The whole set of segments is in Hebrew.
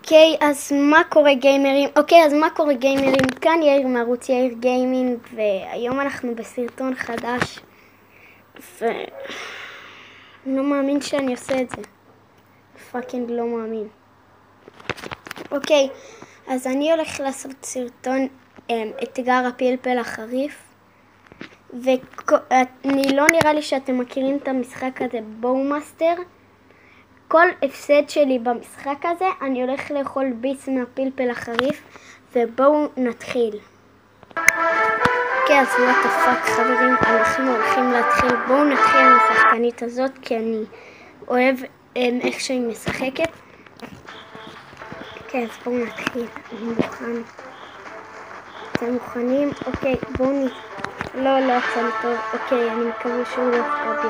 אוקיי, אז מה קורה גיימרים? כאן יאיר מערוץ יאיר גיימינג, והיום אנחנו בסרטון חדש, ואני לא מאמין שאני עושה את זה. פאקינג לא מאמין. אוקיי, אז אני הולך לעשות סרטון אתגר הפלפל החריף, ואני לא נראה לי שאתם מכירים את המשחק הזה, בואו-מאסטר. כל הפסד שלי במשחק הזה, אני הולך לאכול ביס מהפלפל החריף, ובואו נתחיל. אוקיי, אז what the fuck חברים, אנחנו הולכים להתחיל. בואו נתחיל עם השחקנית הזאת, כי אני אוהב איך שהיא משחקת. אוקיי, אז בואו נתחיל. אני מוכן. אתם מוכנים? אוקיי, בואו לא יצא לי טוב. אוקיי, אני מקווה שהוא לא יפגע בי,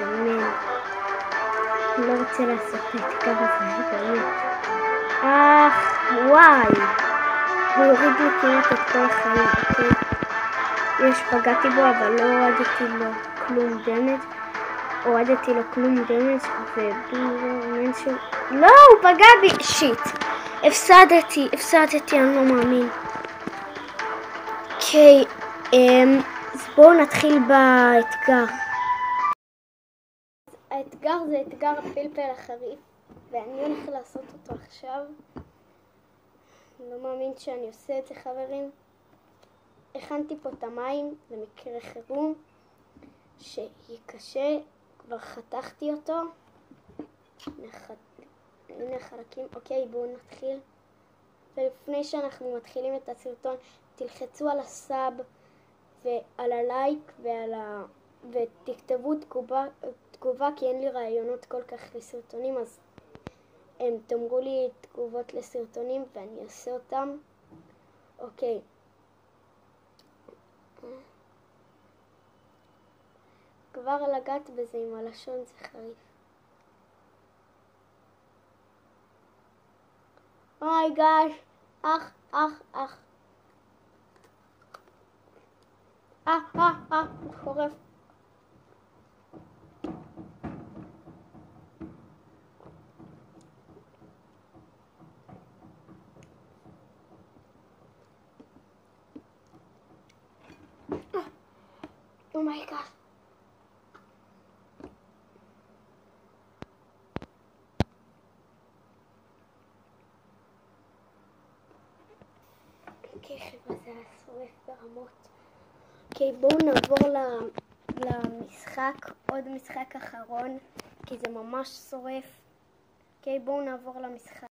אני לא רוצה לעשות את האתגר הזה, באמת. וואי. הוא יוריד לי כמעט את כל החיים, אוקיי? פגעתי בו, אבל לא הורדתי לו כלום דמג'. לא, הוא פגע בי. שיט. הפסדתי, אני לא מאמין. אוקיי, אז בואו נתחיל באתגר. האתגר זה אתגר הפלפל החריף, ואני הולך לעשות אותו עכשיו. אני לא מאמין שאני עושה את זה חברים. הכנתי פה את המים למקרה חירום שיהיה קשה, כבר חתכתי אותו. הנה החלקים. אוקיי, בואו נתחיל. ולפני שאנחנו מתחילים את הסרטון, תלחצו על הסאב ועל הלייק ותכתבו תגובה, כי אין לי רעיונות כל כך לסרטונים, אז תאמרו לי תגובות לסרטונים ואני אעשה אותם. אוקיי. כבר לגעת בזה עם הלשון, זה חריף. אוי גאש, חורף. Oh my god. אוקיי חבר'ה, זה היה שורף ברמות. אוקיי, בואו נעבור למשחק, עוד משחק אחרון, כי זה ממש שורף. אוקיי, בואו נעבור למשחק.